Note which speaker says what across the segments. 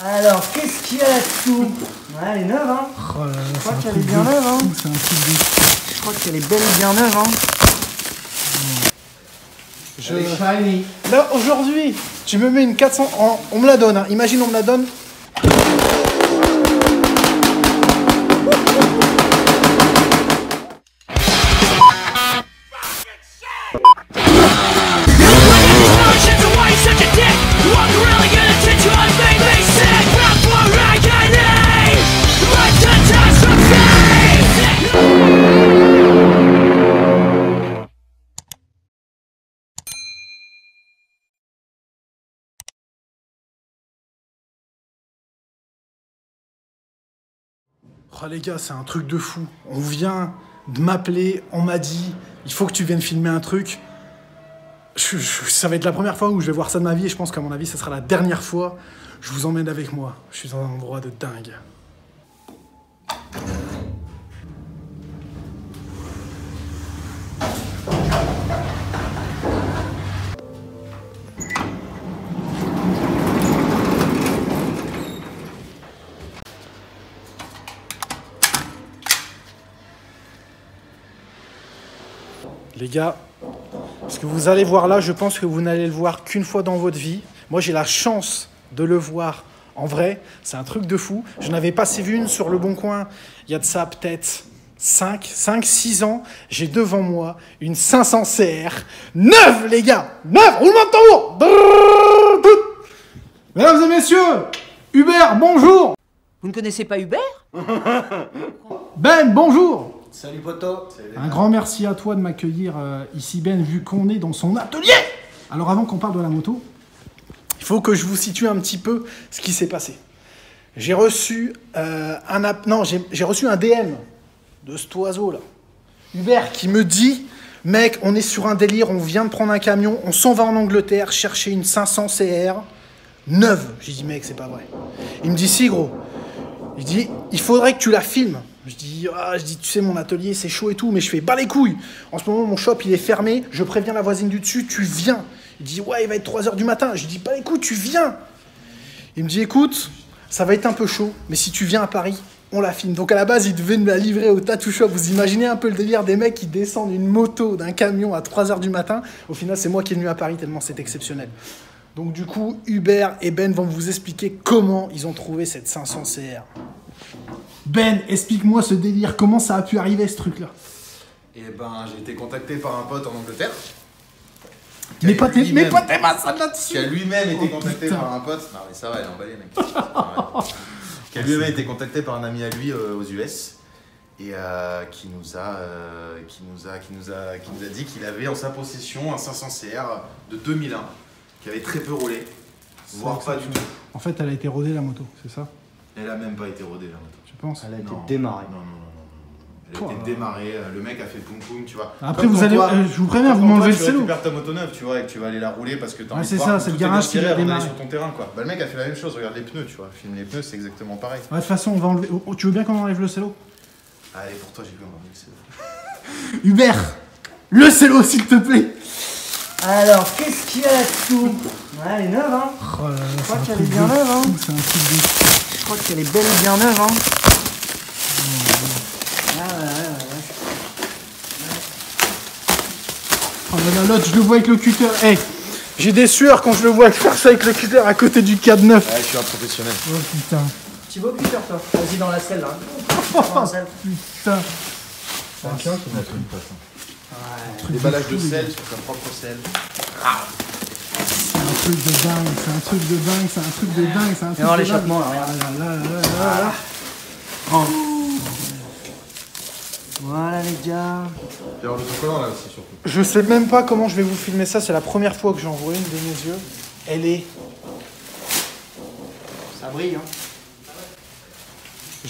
Speaker 1: Alors, qu'est-ce qu'il y a là-dessous? Ouais, elle est neuve, hein.
Speaker 2: Oh là là,
Speaker 1: je crois qu'elle est bien neuve, hein.
Speaker 2: C'est un truc de...
Speaker 1: Je crois qu'elle est belle et bien neuve, hein.
Speaker 2: Elle est shiny. Là, aujourd'hui, tu me mets une 400... On me la donne, hein. Imagine, on me la donne. Oh les gars, c'est un truc de fou. On vient de m'appeler, on m'a dit, il faut que tu viennes filmer un truc. Ça va être la première fois où je vais voir ça de ma vie et je pense qu'à mon avis, ça sera la dernière fois. Je vous emmène avec moi. Je suis dans un endroit de dingue. Les gars, ce que vous allez voir là, je pense que vous n'allez le voir qu'une fois dans votre vie. Moi, j'ai la chance de le voir en vrai. C'est un truc de fou. Je n'avais pas vu une sur Le Bon Coin. Il y a de ça peut-être 5-6 ans. J'ai devant moi une 500 CR. Neuve, les gars. Neuve, roulement de tambour. Mesdames et messieurs, Hubert, bonjour.
Speaker 1: Vous ne connaissez pas Hubert?
Speaker 2: Ben, bonjour.
Speaker 3: Salut poto.
Speaker 2: Un grand merci à toi de m'accueillir ici Ben, vu qu'on est dans son atelier. Alors avant qu'on parle de la moto, il faut que je vous situe un petit peu ce qui s'est passé. J'ai reçu j'ai reçu un DM de cet oiseau là, Hubert, qui me dit, mec, on est sur un délire, on vient de prendre un camion, on s'en va en Angleterre chercher une 500 CR neuve. J'ai dit, mec, c'est pas vrai. Il me dit, si gros. Il dit, il faudrait que tu la filmes. Je dis, tu sais, mon atelier, c'est chaud et tout, mais je fais, bas les couilles. En ce moment, mon shop, il est fermé. Je préviens la voisine du dessus, tu viens. Il dit, ouais, il va être 3 h du matin. Je dis, bas les couilles, tu viens. Il me dit, écoute, ça va être un peu chaud, mais si tu viens à Paris, on la filme. Donc à la base, il devait me la livrer au tattoo shop. Vous imaginez un peu le délire des mecs qui descendent une moto d'un camion à 3 h du matin. Au final, c'est moi qui est venu à Paris, tellement c'est exceptionnel. Donc du coup, Hubert et Ben vont vous expliquer comment ils ont trouvé cette 500 CR. Ben, explique-moi ce délire, comment ça a pu arriver ce truc-là?
Speaker 3: Eh ben, j'ai été contacté par un pote en Angleterre.
Speaker 2: Mais pas tes masses là-dessus.
Speaker 3: Qui a lui-même été contacté par un pote. Non mais ça va, il est emballé mec. Qui a lui-même été contacté par un ami à lui aux US. Et qui nous a dit qu'il avait en sa possession un 500 CR de 2001. Qui avait très peu roulé. Voire pas du tout.
Speaker 2: En fait, elle a été rodée la moto, c'est ça?
Speaker 3: Elle a même pas été rodée la moto.
Speaker 2: Je pense.
Speaker 1: Elle a été démarrée.
Speaker 3: Non. Elle a été démarrée, le mec a fait poum poum, tu vois.
Speaker 2: Après, vous allez, je vous préviens, vous m'enlevez le
Speaker 3: Tu
Speaker 2: célo.
Speaker 3: récupères ta moto neuve, tu vois, et que tu vas aller la rouler parce que t'as envie de
Speaker 2: c'est
Speaker 3: voir
Speaker 2: ça, c'est le
Speaker 3: tout est
Speaker 2: garage
Speaker 3: bien
Speaker 2: qui
Speaker 3: serré
Speaker 2: l'a
Speaker 3: avant d'aller
Speaker 2: démarré.
Speaker 3: sur ton terrain, quoi. Bah, le mec a fait la même chose, regarde les pneus, tu vois. Filme les pneus, c'est exactement pareil.
Speaker 2: Ouais, de toute façon, on va enlever. Oh, tu veux bien qu'on enlève le célo?
Speaker 3: Allez, pour toi, j'ai vu enlever le célo.
Speaker 2: Hubert, le célo, s'il te plaît.
Speaker 1: Alors, qu'est-ce qu'il y a là-dessous? Ouais, elle est neuve, hein.
Speaker 2: Oh là là,
Speaker 1: je crois qu'elle est bien neuve, hein.
Speaker 2: C'est un truc de...
Speaker 1: Je crois qu'elle est belle et bien neuve, hein.
Speaker 2: Oh là là, l'autre, je le vois avec le cutter. Hey, j'ai des sueurs quand je le vois faire ça avec le cutter à côté du 4-9.
Speaker 3: Ouais, je suis un professionnel.
Speaker 2: Oh putain.
Speaker 1: Tu vas au cutter, toi. Vas-y dans la selle, là. Dans la selle.
Speaker 2: Putain.
Speaker 3: C'est un chien qui m'a fait une façon. Déballage de sel sur ta propre sel.
Speaker 2: C'est un truc de dingue, c'est un truc de dingue, c'est un truc de dingue, c'est un truc de dingue.
Speaker 1: Et alors l'échappement, là, regarde.
Speaker 2: Là. Oh.
Speaker 1: Voilà, les gars.
Speaker 3: Puis alors, l'autocollant là aussi, surtout.
Speaker 2: Je sais même pas comment je vais vous filmer ça, c'est la première fois que j'en vois une de mes yeux. Elle est...
Speaker 1: Ça brille, hein.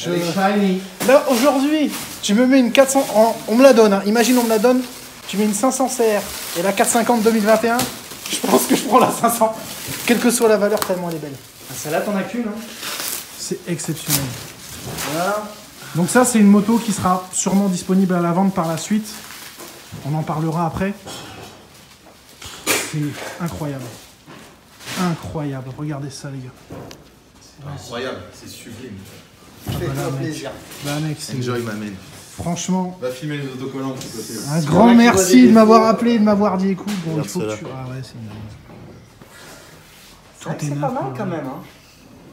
Speaker 2: Elle est shiny. Là, aujourd'hui, tu me mets une 400... On me la donne, hein. Imagine, on me la donne. Tu mets une 500 CR et la 450 2021. Je pense que je prends la 500. Quelle que soit la valeur, tellement elle est belle.
Speaker 1: Celle-là, t'en as qu'une, hein.
Speaker 2: C'est exceptionnel.
Speaker 1: Voilà.
Speaker 2: Donc ça, c'est une moto qui sera sûrement disponible à la vente par la suite. On en parlera après. C'est incroyable. Incroyable. Regardez ça, les gars.
Speaker 3: Incroyable, c'est sublime.
Speaker 1: Fais-toi plaisir.
Speaker 2: Bah mec, c'est...
Speaker 3: Enjoy ma main.
Speaker 2: Franchement,
Speaker 3: Va filmer les autocollants de ce côté.
Speaker 2: un grand merci de m'avoir appelé, de m'avoir dit écoute, bon, il faut que tu... Ah ouais, c'est une...
Speaker 1: C'est vrai que c'est pas mal quand même. Hein.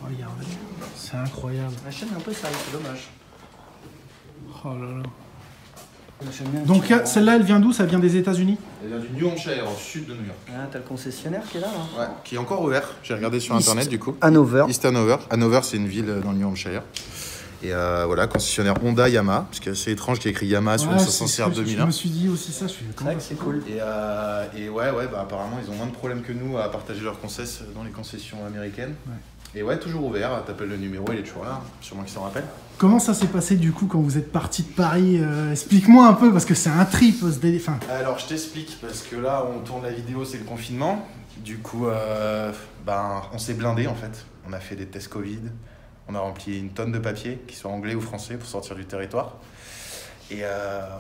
Speaker 2: Regarde, c'est incroyable.
Speaker 1: La chaîne est un peu sale, c'est dommage.
Speaker 2: Oh là là.
Speaker 1: J'aime bien
Speaker 2: Donc
Speaker 1: que tu-
Speaker 2: celle-là, elle vient d'où? Ça vient des États-Unis?
Speaker 3: Elle vient du New Hampshire, au sud de New York.
Speaker 1: Ah, t'as le concessionnaire qui est là, là.
Speaker 3: Ouais, qui est encore ouvert. J'ai regardé sur internet du coup.
Speaker 1: Hanover.
Speaker 3: East Hanover. Hanover, c'est une ville dans le New Hampshire. Et voilà, concessionnaire Honda Yamaha, parce que c'est étrange qu'il y ait écrit Yamaha sur
Speaker 2: Ouais,
Speaker 3: une
Speaker 2: c'est
Speaker 3: 500
Speaker 2: ce
Speaker 3: CR
Speaker 2: que je
Speaker 3: 2001.
Speaker 2: me suis dit aussi ça, je suis
Speaker 1: C'est vrai que c'est cool.
Speaker 3: Et ouais, bah, apparemment, ils ont moins de problèmes que nous à partager leurs concessions dans les concessions américaines.
Speaker 2: Ouais.
Speaker 3: Et ouais, toujours ouvert. T'appelles le numéro, il est toujours là. Sûrement qu'ils s'en rappellent.
Speaker 2: Comment ça s'est passé du coup quand vous êtes parti de Paris? Explique-moi un peu, parce que c'est un trip ce délire. Enfin,
Speaker 3: Alors, je t'explique, parce que là, on tourne la vidéo, c'est le confinement. Du coup, on s'est blindé en fait. On a fait des tests Covid. On a rempli une tonne de papiers, qu'ils soient anglais ou français, pour sortir du territoire. Et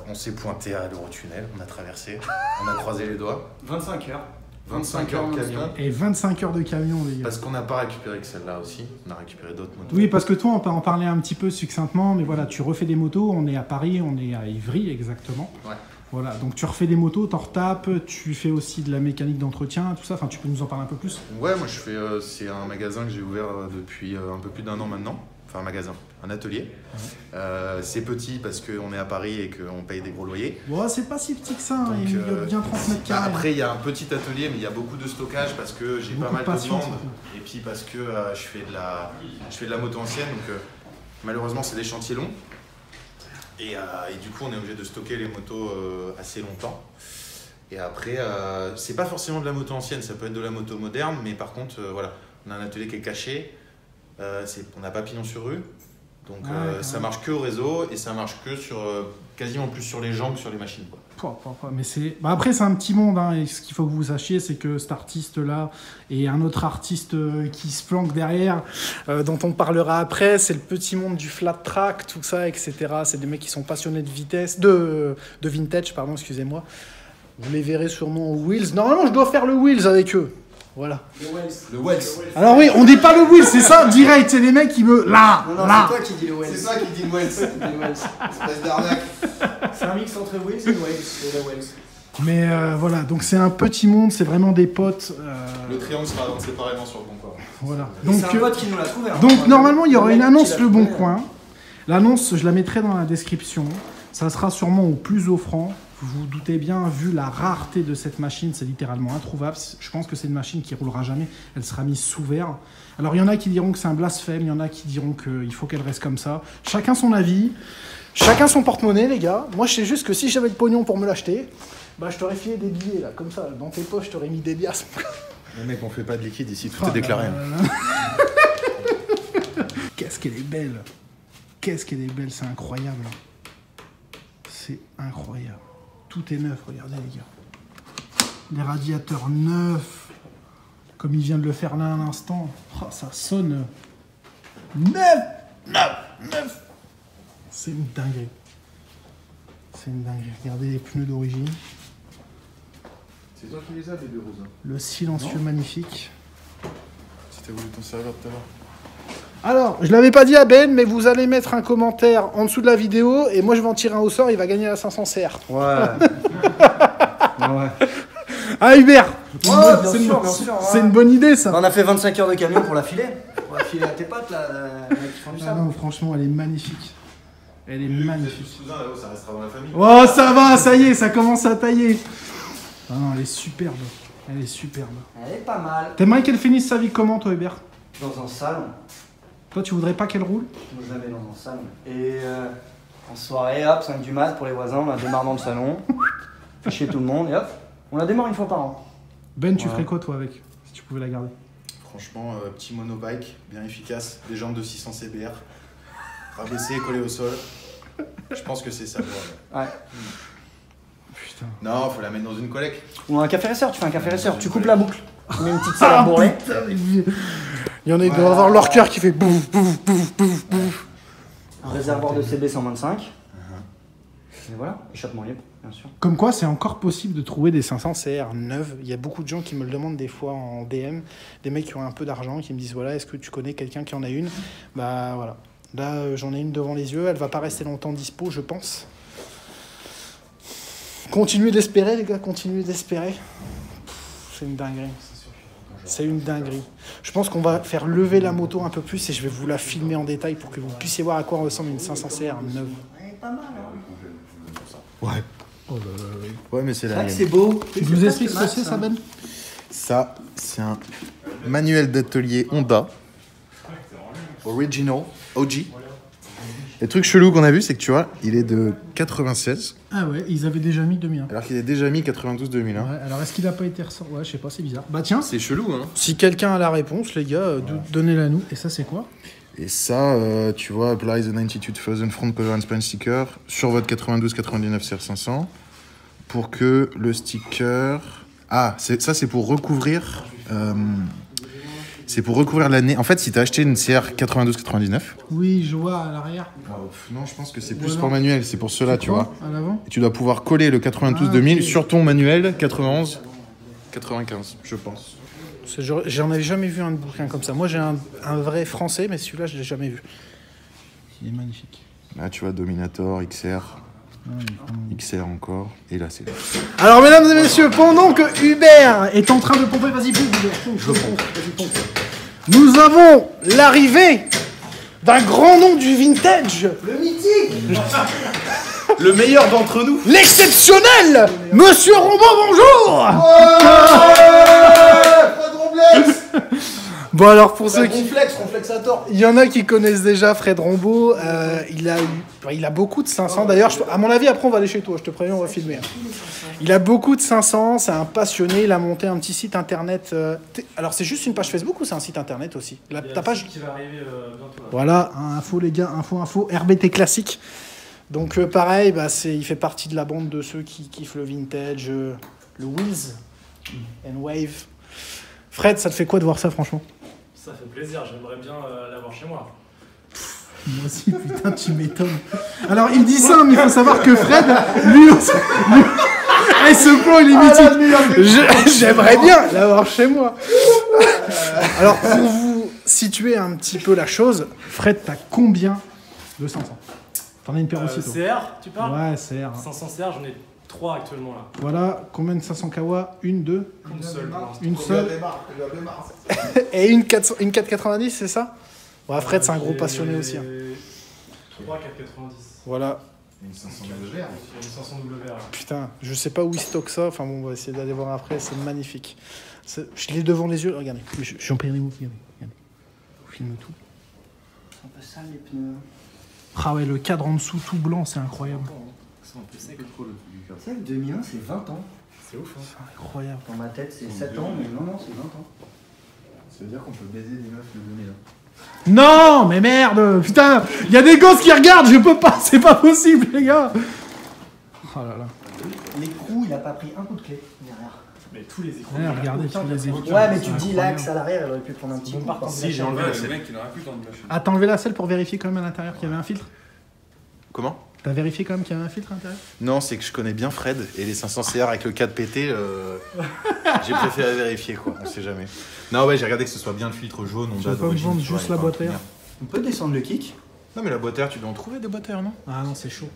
Speaker 3: on s'est pointé à l'Eurotunnel, on a traversé, on a croisé les doigts.
Speaker 1: 25 heures.
Speaker 3: 25 heures de camion.
Speaker 2: et 25 heures de camion, les gars.
Speaker 3: Parce qu'on n'a pas récupéré que celle-là aussi, on a récupéré d'autres motos.
Speaker 2: Oui, parce que toi, on peut en parler un petit peu succinctement, mais voilà, tu refais des motos, on est à Paris, on est à Ivry exactement.
Speaker 3: Ouais.
Speaker 2: Voilà, donc tu refais des motos, t'en retapes, tu fais aussi de la mécanique d'entretien, tout ça, enfin tu peux nous en parler un peu plus?
Speaker 3: Ouais, moi je fais, c'est un magasin que j'ai ouvert depuis un peu plus d'1 an maintenant. Enfin un magasin, un atelier. C'est petit parce qu'on est à Paris et qu'on paye des gros loyers.
Speaker 2: Bon, c'est pas si petit que ça, hein,
Speaker 3: Donc,
Speaker 2: il y a bien 30 mètres carrés.
Speaker 3: Après, il y a un petit atelier, mais il y a beaucoup de stockage parce que j'ai pas
Speaker 2: Beaucoup
Speaker 3: mal
Speaker 2: de
Speaker 3: de
Speaker 2: patience,
Speaker 3: demandes.
Speaker 2: surtout.
Speaker 3: Et puis parce que je fais de la moto ancienne, donc malheureusement, c'est des chantiers longs. Et du coup, on est obligé de stocker les motos assez longtemps. Et après, c'est pas forcément de la moto ancienne, ça peut être de la moto moderne, mais par contre, voilà, on a un atelier qui est caché, on n'a pas pignon sur rue. Donc ça marche que au réseau et ça marche que sur quasiment plus sur les gens que sur les machines, quoi.
Speaker 2: Mais c'est... Bah après, c'est un petit monde, hein, et ce qu'il faut que vous sachiez, c'est que cet artiste-là et un autre artiste qui se planque derrière, dont on parlera après, c'est le petit monde du flat track, tout ça, etc. C'est des mecs qui sont passionnés de vitesse, de vintage, pardon, excusez-moi. Vous les verrez sûrement au Wheels. Normalement, je dois faire le Wheels avec eux. Voilà.
Speaker 3: Le Wells.
Speaker 2: Alors oui, on dit pas le Wheels, c'est ça, direct, c'est les mecs qui me... Là,
Speaker 1: Non,
Speaker 2: là.
Speaker 1: c'est toi qui dis le Wells.
Speaker 3: C'est ça qui dit le Wells. Espèce d'arnaque.
Speaker 1: C'est un mix entre Wells et Wells. Et la Wells.
Speaker 2: Mais voilà, donc c'est un petit monde, c'est vraiment des potes.
Speaker 3: Le triangle sera vendu séparément sur le bon coin.
Speaker 2: Voilà.
Speaker 1: Donc, c'est un pote qui nous l'a trouvé. Hein.
Speaker 2: Donc normalement, il y aura une
Speaker 1: mec
Speaker 2: annonce
Speaker 1: qui l'a
Speaker 2: Le Bon
Speaker 1: trouvé,
Speaker 2: Coin. L'annonce, je la mettrai dans la description. Ça sera sûrement au plus offrant. Vous vous doutez bien, vu la rareté de cette machine, c'est littéralement introuvable. Je pense que c'est une machine qui roulera jamais. Elle sera mise sous verre. Alors il y en a qui diront que c'est un blasphème, il y en a qui diront qu'il faut qu'elle reste comme ça. Chacun son avis, chacun son porte-monnaie, les gars. Moi, je sais juste que si j'avais le pognon pour me l'acheter, bah je t'aurais filé des billets là, comme ça, dans tes poches, je t'aurais mis des liasses.
Speaker 3: Mais mec, on fait pas de liquide ici, tout est déclaré.
Speaker 2: Qu'est-ce qu'elle est belle. Qu'est-ce qu'elle est belle, c'est incroyable. C'est incroyable. Tout est neuf, regardez les gars. Les radiateurs neufs. Comme il vient de le faire là à l'instant. Oh, ça sonne. Neuf. C'est une dinguerie. C'est une dinguerie. Regardez les pneus d'origine.
Speaker 3: C'est toi qui les as, les deux roses.
Speaker 2: Le silencieux magnifique.
Speaker 3: Si t'as voulu t'en servir tout à l'heure.
Speaker 2: Alors, je l'avais pas dit à Ben, mais vous allez mettre un commentaire en dessous de la vidéo et moi je vais en tirer un au sort, il va gagner la 500 CR.
Speaker 1: Ouais. Ouais.
Speaker 2: Ah Hubert,
Speaker 1: bien
Speaker 2: c'est
Speaker 1: sûr,
Speaker 2: une,
Speaker 1: bien sûr,
Speaker 2: c'est
Speaker 1: ouais.
Speaker 2: une bonne idée ça.
Speaker 1: On a fait 25 heures de camion pour la filer. Pour la filer à tes potes là, les mecs qui font du
Speaker 2: Ah
Speaker 1: sable.
Speaker 2: non, franchement, elle est magnifique. Elle est magnifique.
Speaker 3: Cousin là-haut, ça restera dans la famille.
Speaker 2: Oh, ça va, ça y est, ça commence à tailler. Ah non, elle est superbe. Elle est superbe.
Speaker 1: Elle est pas mal.
Speaker 2: T'aimerais qu'elle finisse sa vie comment, toi, Hubert?
Speaker 1: Dans un salon.
Speaker 2: Toi, tu voudrais pas qu'elle roule?
Speaker 1: Moi j'avais dans un salon. Et en soirée, hop, 5 du mat pour les voisins, on la démarre dans le salon. Fait chier tout le monde et hop, on la démarre une fois par an.
Speaker 2: Ben, tu
Speaker 1: Ouais.
Speaker 2: ferais quoi, toi, avec? Si tu pouvais la garder.
Speaker 3: Franchement, petit monobike, bien efficace, des jambes de 600 CBR, rabaissé, collé au sol. Je pense que c'est ça. Quoi.
Speaker 1: Ouais.
Speaker 2: Putain.
Speaker 3: Non, faut la mettre dans une collecte.
Speaker 1: Ou un café raceur, tu fais un café raceur, tu coupes la boucle. Tu mets une petite salle à bourrer.
Speaker 2: Putain, il y en a, ils doivent avoir leur cœur qui fait bouf, bouf, bouf, bouf, bouf.
Speaker 1: Un réservoir de CB 125. Et voilà, échappement libre, bien sûr.
Speaker 2: Comme quoi, c'est encore possible de trouver des 500 CR neuves. Il y a beaucoup de gens qui me le demandent des fois en DM, des mecs qui ont un peu d'argent, qui me disent voilà, est-ce que tu connais quelqu'un qui en a une? Bah voilà. Là, j'en ai une devant les yeux. Elle va pas rester longtemps dispo, je pense. Continuez d'espérer, les gars, continuez d'espérer. C'est une dinguerie. C'est une dinguerie. Je pense qu'on va faire lever la moto un peu plus et je vais vous la filmer en détail pour que vous puissiez voir à quoi ressemble une 500 CR neuve.
Speaker 1: Ouais, pas mal, hein.
Speaker 3: Ouais.
Speaker 2: Oh là là là.
Speaker 3: Ouais, mais c'est
Speaker 1: C'est
Speaker 3: la
Speaker 1: vrai que
Speaker 3: mienne.
Speaker 1: c'est beau.
Speaker 2: Tu nous expliques ce que c'est, ça, Ben?
Speaker 3: Ça, c'est un manuel d'atelier Honda. Original, OG. Le truc chelou qu'on a vu, c'est que tu vois, il est de 96,
Speaker 2: Ah ouais, ils avaient déjà mis 2001.
Speaker 3: alors qu'il est déjà mis 92-2000. Hein.
Speaker 2: Ouais, alors est-ce qu'il a pas été ressorti? Ouais, je sais pas, c'est bizarre. Bah tiens,
Speaker 3: C'est chelou, hein.
Speaker 2: si quelqu'un a la réponse, les gars, donnez-la nous. Et ça, c'est quoi?
Speaker 3: Et ça, tu vois, apply the 92,000 front cover and spine sticker sur votre 92-99 CR500 pour que le sticker... Ah, ça c'est pour recouvrir... c'est pour recouvrir l'année. En fait, si tu as acheté une CR 92-99...
Speaker 2: Oui, je vois à l'arrière.
Speaker 3: Non, je pense que c'est plus
Speaker 2: Ouais,
Speaker 3: pour
Speaker 2: non.
Speaker 3: manuel, c'est pour cela, tu vois.
Speaker 2: À l'avant?
Speaker 3: Et tu dois pouvoir coller le 92-2000
Speaker 2: Ah, ok.
Speaker 3: sur ton manuel 91-95, je pense.
Speaker 2: J'en avais jamais vu un bouquin comme ça. Moi, j'ai un vrai français, mais celui-là, je l'ai jamais vu. Il est magnifique.
Speaker 3: Là, tu vois, Dominator, XR, XR encore, et là, c'est là.
Speaker 2: Alors, mesdames et messieurs, pendant que Hubert est en train de pomper, vas-y, pompe, Hubert, pompe, vas-y, pompe. Nous avons l'arrivée d'un grand nom du vintage,
Speaker 1: Le mythique.
Speaker 3: Le meilleur d'entre nous.
Speaker 2: l'exceptionnel Monsieur Rombaud, bonjour. Bon, alors, pour ceux qui...
Speaker 1: Ronflexator.
Speaker 2: Il y en a qui connaissent déjà Fred Rombaud. Il a beaucoup de 500. D'ailleurs, à mon avis, après, on va aller chez toi. Je te préviens, on va filmer. Il a beaucoup de 500. C'est un passionné. Il a monté un petit site internet. Alors, c'est juste une page Facebook ou c'est un site internet aussi? Ta page
Speaker 4: qui va arriver bientôt. Là.
Speaker 2: Voilà, info, les gars. Info. RBT classique. Donc, pareil, bah, il fait partie de la bande de ceux qui kiffent le vintage, le Wheels and Wave. Fred, ça te fait quoi de voir ça, franchement?
Speaker 4: Ça fait plaisir, j'aimerais bien l'avoir chez moi.
Speaker 2: Moi aussi, putain, tu m'étonnes. Alors, il dit ça, mais il faut savoir que Fred, lui aussi... Eh, ce plan, il est mythique. J'aimerais bien l'avoir chez moi. Alors, pour vous situer un petit peu la chose, Fred, t'as combien de 500? T'en as une paire aussi, toi?
Speaker 4: CR, tu parles?
Speaker 2: Ouais, CR.
Speaker 4: 500 CR, j'en ai 3 actuellement là.
Speaker 2: Voilà, combien de 500 Kawa? Une, deux?
Speaker 4: Une seule pour l'instant.
Speaker 2: Une seule? Et une 490, c'est ça? Ouais, Fred, c'est un gros passionné aussi. Hein.
Speaker 4: 3 490.
Speaker 2: Voilà.
Speaker 3: Une 500 WR.
Speaker 4: Une 500 WR. Là.
Speaker 2: Putain, je sais pas où il stocke ça. Enfin bon, on va essayer d'aller voir après. C'est magnifique. Je l'ai devant les yeux. Regardez. J'en paye les mots. Regardez. On filme tout.
Speaker 1: C'est un peu sale les pneus.
Speaker 2: Ah ouais, le cadre en dessous tout blanc, c'est incroyable.
Speaker 4: C'est un peu sec.
Speaker 1: Tu sais, le 2001, c'est 20 ans.
Speaker 4: C'est ouf. Hein.
Speaker 2: C'est incroyable.
Speaker 1: Dans ma tête, c'est 7 ans, mais non, c'est 20 ans.
Speaker 3: Ça veut dire qu'on peut baiser des meufs le 2000.
Speaker 2: Non, mais merde. Putain, il y a des gosses qui regardent. Je peux pas. C'est pas possible, les gars. Oh là là.
Speaker 1: L'écrou, il a pas pris un coup de clé derrière.
Speaker 4: Mais tous les écrans.
Speaker 2: Ouais, regardez tous les écrans.
Speaker 1: Ouais, mais tu
Speaker 2: C'est
Speaker 1: te dis
Speaker 2: incroyable.
Speaker 1: l'axe à l'arrière, elle aurait pu prendre un petit coup. quoi.
Speaker 3: Si, j'ai enlevé la selle.
Speaker 5: mec, il aurait pu dans le machine.
Speaker 2: Ah, t'as enlevé la selle pour vérifier quand même à l'intérieur qu'il y avait un filtre?
Speaker 3: Comment?
Speaker 2: T'as vérifié quand même qu'il y avait un filtre à l'intérieur?
Speaker 3: Non, c'est que je connais bien Fred et les 500 CR avec le 4 PT, j'ai préféré vérifier quoi, on sait jamais. Non, ouais, j'ai regardé que ce soit bien le filtre jaune.
Speaker 2: Tu vas pas me vendre juste la boîte air?
Speaker 1: On peut descendre le kick.
Speaker 3: Non, mais la boîte air, tu dois en trouver des boîtes air, non?
Speaker 2: Ah non, c'est chaud.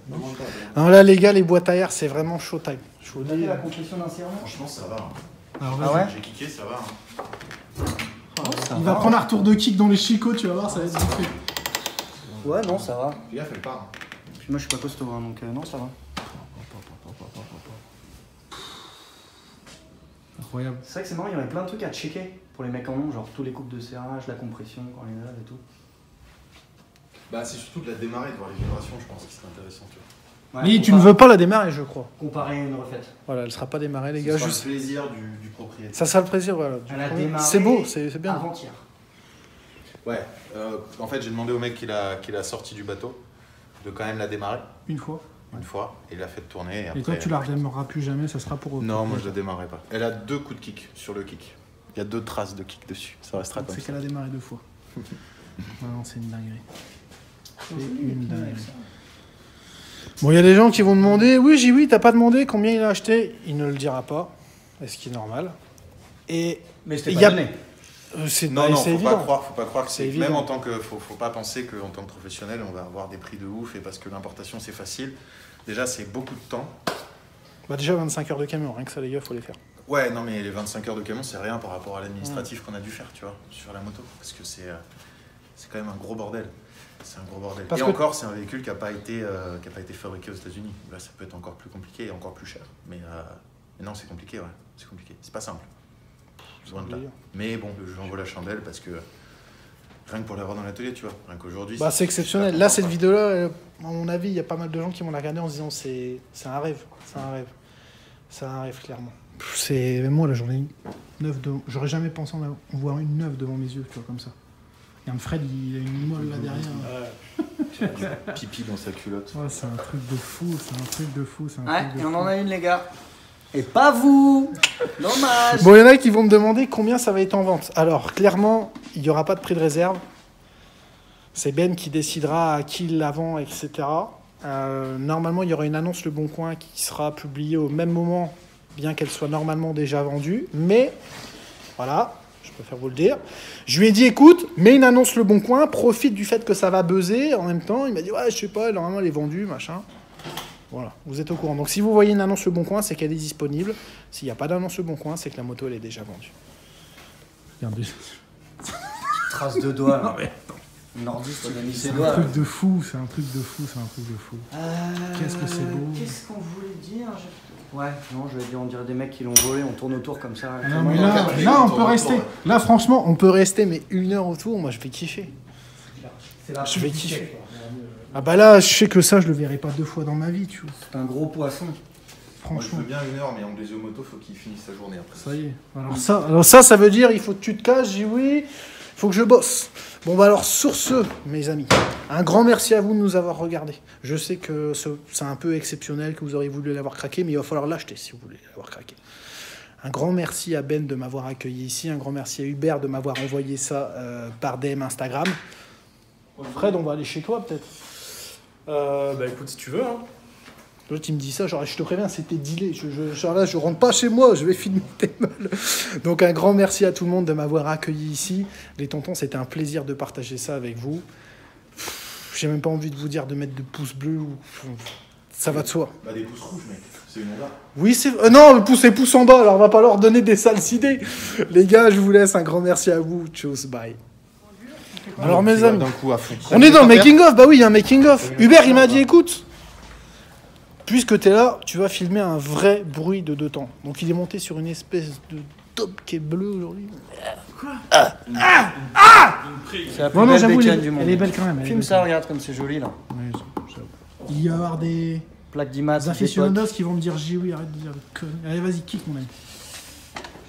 Speaker 2: Alors là, les gars, les boîtes à air, c'est vraiment show time. Je vous
Speaker 1: T'as
Speaker 2: dis.
Speaker 1: fait la compression d'un serrement?
Speaker 3: Franchement, ça va. hein.
Speaker 2: Alors,
Speaker 1: Ah
Speaker 2: vas-y.
Speaker 1: ouais?
Speaker 3: J'ai kické, ça va. hein.
Speaker 2: Il va prendre un retour de kick dans les chicots, tu vas voir, ça va être vite fait.
Speaker 1: Ouais, non, ça va.
Speaker 3: Fais gaffe, elle part.
Speaker 1: Puis moi, je suis pas costaud, hein, donc non, ça va.
Speaker 2: Incroyable.
Speaker 1: C'est vrai que c'est marrant, il y aurait plein de trucs à checker pour les mecs en long, genre tous les coupes de serrage, la compression quand les lave et tout.
Speaker 3: Bah, c'est surtout de la démarrer, de voir les vibrations, je pense, qui serait intéressant, tu vois.
Speaker 1: Ouais,
Speaker 2: Mais tu ne veux pas la démarrer, je crois.
Speaker 1: comparer une refaite.
Speaker 2: Voilà, elle sera pas démarrée, les
Speaker 3: Ce
Speaker 2: gars.
Speaker 3: sera
Speaker 2: Juste...
Speaker 3: le plaisir du propriétaire.
Speaker 2: Ça sera le plaisir, voilà.
Speaker 1: Elle a démarré
Speaker 2: C'est beau, c'est bien.
Speaker 1: Avant-hier.
Speaker 3: Ouais, en fait, j'ai demandé au mec qui l'a sorti du bateau de quand même la démarrer
Speaker 2: Une fois.
Speaker 3: une fois, et il l'a fait tourner. Et,
Speaker 2: Et
Speaker 3: après,
Speaker 2: toi, tu la redémarreras plus jamais, ça sera pour eux.
Speaker 3: Non, moi je la démarrerai pas. Elle a 2 coups de kick sur le kick. Il y a 2 traces de kick dessus. Ça restera comme
Speaker 2: C'est
Speaker 3: ça.
Speaker 2: qu'elle a démarré 2 fois. Non, c'est une dinguerie. C'est une dinguerie. Bon, il y a des gens qui vont demander, oui, j'ai oui, t'as pas demandé combien il a acheté. Il ne le dira pas, ce qui est normal. Et
Speaker 1: Mais c'était
Speaker 2: il
Speaker 1: pas
Speaker 2: y a-
Speaker 1: donné.
Speaker 2: c'est
Speaker 3: Non, non,
Speaker 2: c'est
Speaker 3: faut pas
Speaker 2: évident.
Speaker 3: croire que
Speaker 2: C'est
Speaker 3: c'est.
Speaker 2: évident.
Speaker 3: Même en tant que. Faut pas penser qu'en tant que professionnel, on va avoir des prix de ouf et parce que l'importation c'est facile. Déjà, c'est beaucoup de temps.
Speaker 2: Bah déjà 25 heures de camion, rien que ça les gars, faut les faire.
Speaker 3: Ouais, non, mais les 25 heures de camion, c'est rien par rapport à l'administratif qu'on a dû faire, tu vois, sur la moto. Parce que c'est quand même un gros bordel. C'est un gros bordel.
Speaker 2: Parce
Speaker 3: et
Speaker 2: que-
Speaker 3: encore, c'est un véhicule qui n'a pas été fabriqué aux États-Unis. Là, ça peut être encore plus compliqué et encore plus cher. Mais non, c'est compliqué, ouais. C'est compliqué. C'est pas simple. Loin de là. Mais bon, j'en vaut la chandelle parce que rien que pour l'avoir dans l'atelier, tu vois. Rien qu'aujourd'hui.
Speaker 2: Bah c'est exceptionnel. Là, cette vidéo-là, à mon avis, il y a pas mal de gens qui vont la regarder en se disant c'est un rêve. C'est un rêve. C'est un rêve, clairement. C'est moi, là, j'en ai une neuve devant. J'aurais jamais pensé en voir une neuve devant mes yeux, tu vois, comme ça. Regarde, Fred, il a une molle là derrière.
Speaker 3: Pipi dans sa culotte.
Speaker 2: Ouais, c'est un truc de fou, c'est un truc de fou, c'est un
Speaker 1: Ouais,
Speaker 2: truc de
Speaker 1: et on
Speaker 2: fou.
Speaker 1: en a une, les gars. Et pas vous. Dommage.
Speaker 2: Bon, il y en a qui vont me demander combien ça va être en vente. Alors, clairement, il n'y aura pas de prix de réserve. C'est Ben qui décidera à qui la vend, etc. Normalement, il y aura une annonce Le Bon Coin qui sera publiée au même moment, bien qu'elle soit normalement déjà vendue. Mais, voilà, je préfère vous le dire. Je lui ai dit, écoute, mets une annonce Le Bon Coin, profite du fait que ça va buzzer en même temps. Il m'a dit, ouais, je sais pas, normalement, elle est vendue, machin. Voilà, vous êtes au courant. Donc si vous voyez une annonce Le Bon Coin, c'est qu'elle est disponible. S'il n'y a pas d'annonce Le Bon Coin, c'est que la moto, elle est déjà vendue. Regardez.
Speaker 1: Trace de doigts. Là. Le nordiste, il a mis ses
Speaker 2: C'est un
Speaker 1: doigts.
Speaker 2: truc de fou, c'est un truc de fou, c'est un truc de fou. Qu'est-ce que c'est beau.
Speaker 1: Qu'est-ce qu'on voulait dire Ouais, non, je vais dire, on dirait des mecs qui l'ont volé, on tourne autour comme ça.
Speaker 2: Non, mais là, on peut rester. Là, franchement, on peut rester, mais 1 heure autour, moi, je vais kiffer. Je vais kiffer. Ah bah là, je sais que ça, je le verrai pas 2 fois dans ma vie, tu vois.
Speaker 1: C'est un gros poisson.
Speaker 3: Moi, je
Speaker 2: Franchement.
Speaker 3: veux bien 1 heure, mais en Anglais moto, faut qu'il finisse sa journée après.
Speaker 2: Ça y est. Alors ça veut dire, il faut que tu te caches, j'ai dit oui, il faut que je bosse. Bon bah alors sur ce, mes amis, un grand merci à vous de nous avoir regardés. Je sais que c'est un peu exceptionnel, que vous auriez voulu l'avoir craqué, mais il va falloir l'acheter si vous voulez l'avoir craqué. Un grand merci à Ben de m'avoir accueilli ici, un grand merci à Hubert de m'avoir envoyé ça par DM Instagram. Fred, on va aller chez toi peut-être.
Speaker 4: Bah écoute, si tu veux, hein.
Speaker 2: L'autre, il me dit ça, genre, je te préviens, c'était dealé. Genre là, je rentre pas chez moi, je vais filmer tes meules. Donc, un grand merci à tout le monde de m'avoir accueilli ici. Les tontons, c'était un plaisir de partager ça avec vous. J'ai même pas envie de vous dire de mettre de pouces bleus ou... Ça va de soi.
Speaker 3: Bah, des pouces rouges, mec. C'est une Honda.
Speaker 2: Oui, c'est... non, le pouce et pouce en bas, alors on va pas leur donner des sales idées. Les gars, je vous laisse. Un grand merci à vous. Tchuss, bye. Alors, mes amis,
Speaker 3: D'un coup à fond.
Speaker 2: on est dans le making-of. Bah oui, il y a un making-of. Hubert, il m'a dit, écoute... Puisque tu es là, tu vas filmer un vrai bruit de 2 temps. Donc il est monté sur une espèce de top qui est bleu aujourd'hui.
Speaker 1: C'est la plus
Speaker 2: Non, non,
Speaker 1: belle
Speaker 2: j'avoue,
Speaker 1: bécane du monde.
Speaker 2: elle est belle quand même. elle est
Speaker 1: Filme
Speaker 2: belle
Speaker 1: ça,
Speaker 2: quand
Speaker 1: regarde comme c'est joli là.
Speaker 2: même. Ouais, j'avoue. Il y a avoir des
Speaker 1: Plaque d'image.
Speaker 2: aficionados qui vont me dire j'ai oui, arrête de dire des conneries. Allez, vas-y, kick mon ami.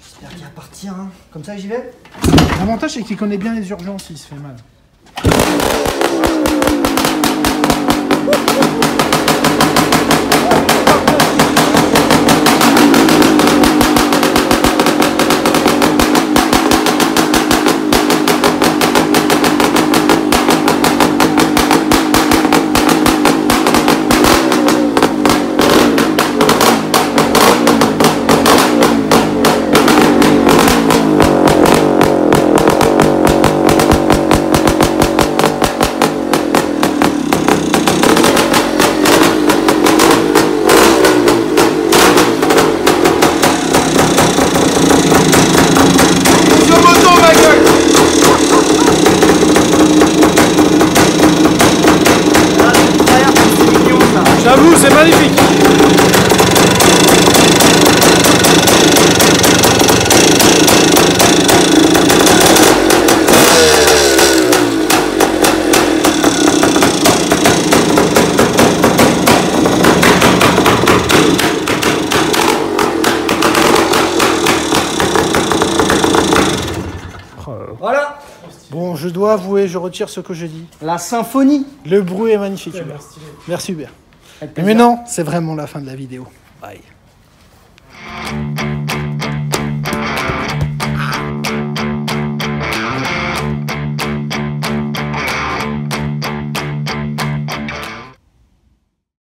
Speaker 1: J'espère qu'il va partir. Hein. Comme ça, j'y vais.
Speaker 2: L'avantage, c'est qu'il connaît bien les urgences, il se fait mal. J'avoue, c'est magnifique.
Speaker 1: Voilà.
Speaker 2: Bon, je dois avouer, je retire ce que je dis.
Speaker 1: La symphonie.
Speaker 2: Le bruit est magnifique.
Speaker 4: Ouais,
Speaker 2: Hubert.
Speaker 4: merci.
Speaker 2: Merci Hubert.
Speaker 1: Avec
Speaker 2: Mais
Speaker 1: plaisir.
Speaker 2: non, c'est vraiment la fin de la vidéo. Bye.